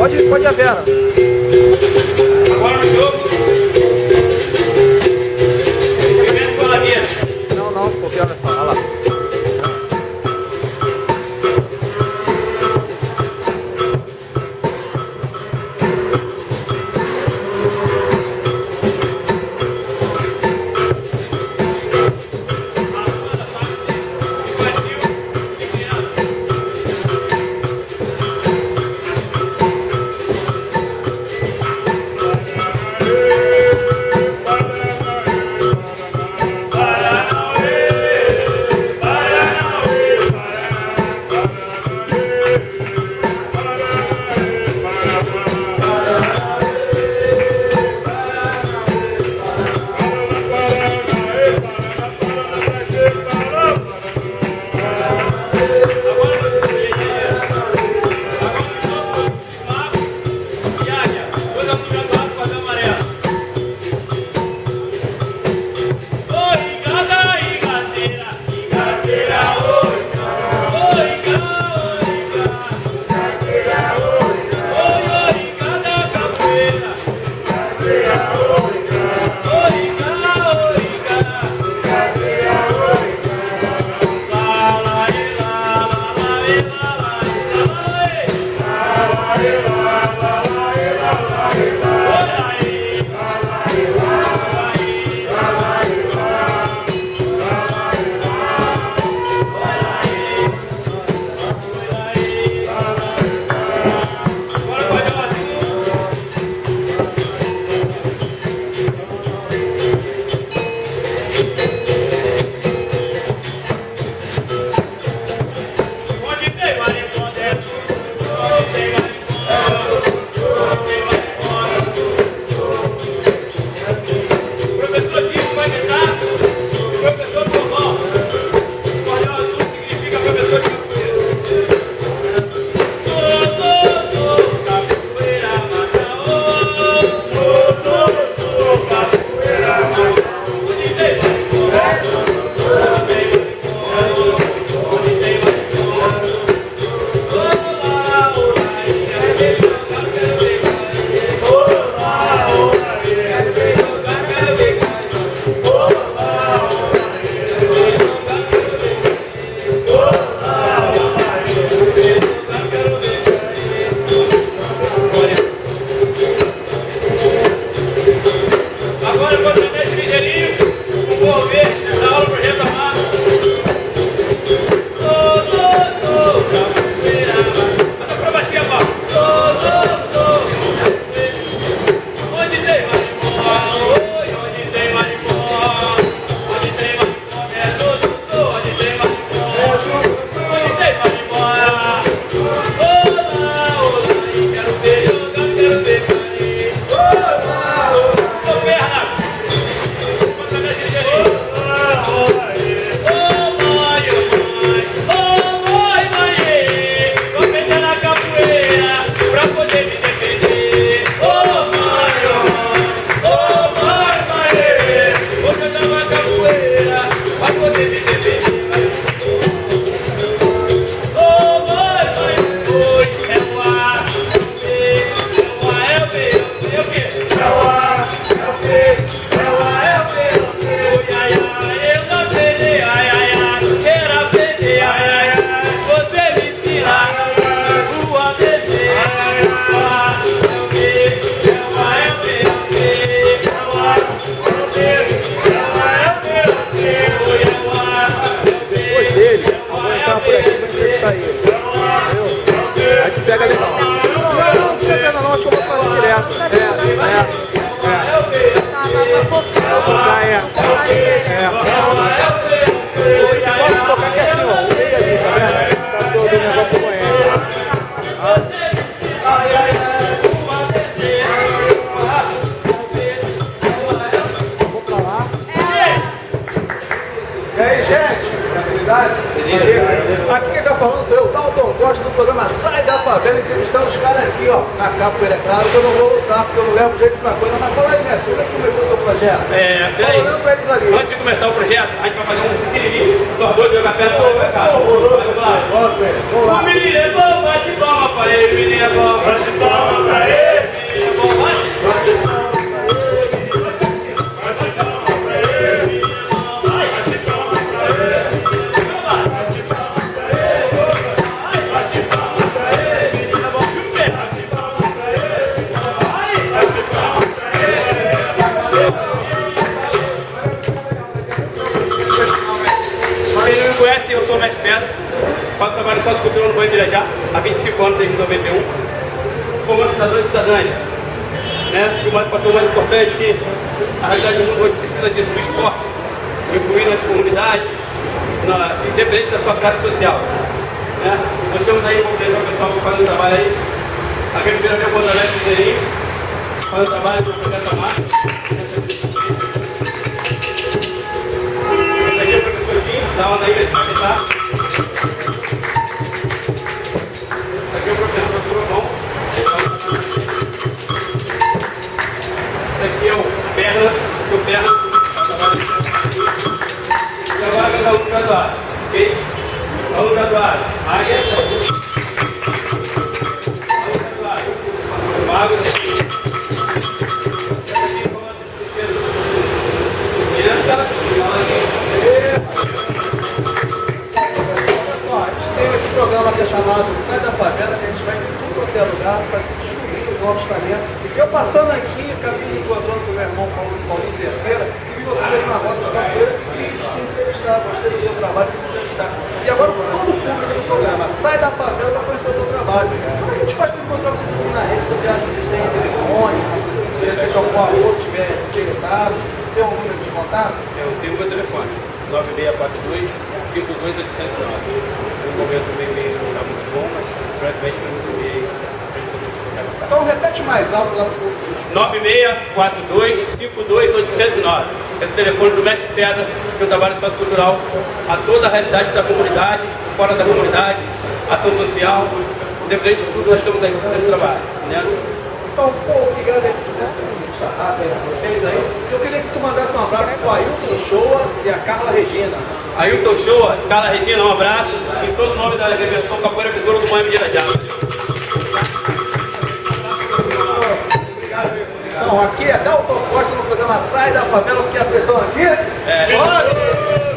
Pode ir a Vera. Agora no jogo. Primeiro com a Lavia. Não, porque olha só, olha lá. Aqui quem tá falando sou eu, Dalton Costa, do programa Sai da Favela, entrevistando os caras aqui, ó, na capoeira. Claro que eu não vou lutar, porque eu não levo jeito pra coisa, mas fala aí, mestre, como é que começou o teu projeto? Peraí, antes de começar o projeto, a gente vai fazer um pequenininho, nós dois jogar perto do mercado. Vamos lá. O menino, bate palma, pai. ele, menina bom. Bate palma pra ele, menina bom. Bate palma pra ele. Bate palma pra ele, menina bom. Bate palma pra ele. Bate palma pra ele. Bate palma pra ele, menina bom. Bate palma pra ele. Bate palma pra ele. Quem não me conhece, eu sou o Mestre Pedra, faço trabalho só de cultura no Banho de Irajá, há 25 anos, desde 91, comando cidadãos e cidadãs. Né? E uma fator mais importante que a realidade do mundo hoje precisa disso, do esporte, incluindo as comunidades, independente da sua classe social. Né? Nós estamos aí, vamos ver o pessoal fazendo um trabalho aí, aquele primeiro meu Pontalete de Zerinho, fazendo trabalho com o projeto Mar. Dá uma daí, ele vai tentar. Aqui é o professor Turmão. Esse aqui é o Perna, o Perna. E agora cada aluno graduado, ok? Aluno graduado, Maria. Aluno graduado, Magro. Essa aqui é o nosso esquerdo. Bianca, programa que é chamado Sai da Favela, que a gente vai em tudo quanto é lugar para descobrir os novos talentos. Eu passando aqui, acabei encontrando com o meu irmão Paulinho Cerqueira, e vi você veio na roça da capoeira e entrevistar, gostei do seu trabalho, entrevistar. E agora todo o público do programa Sai da Favela para conhecer o seu trabalho. Como é que a gente faz para encontrar vocês assim nas redes sociais? Vocês têm telefone, se algum aluno estiver interessado, tem um número de contato? Eu tenho o meu telefone, 9642-52809. No momento o meu e-mail não está muito bom, mas brevemente eu não e-mail. Então repete mais alto lá para o público. 9642-52809. Esse é o telefone do Mestre Pedra, que eu trabalho sociocultural a toda a realidade da comunidade, fora da comunidade, ação social, independente de tudo, nós estamos aí fazendo esse trabalho. Né? Então, obrigado aí por vocês aí. Eu queria que tu mandasse um abraço para o Ailton Shoa e a Carla Regina. Ailton Shoa, Carla Regina, um abraço. Em todo o nome da Reversão Capoeira Besouro do Banho de Irajá. Obrigado, amigo. Então, aqui é Dalton Costa no programa Sai da Favela, porque a pressão aqui é... Bora!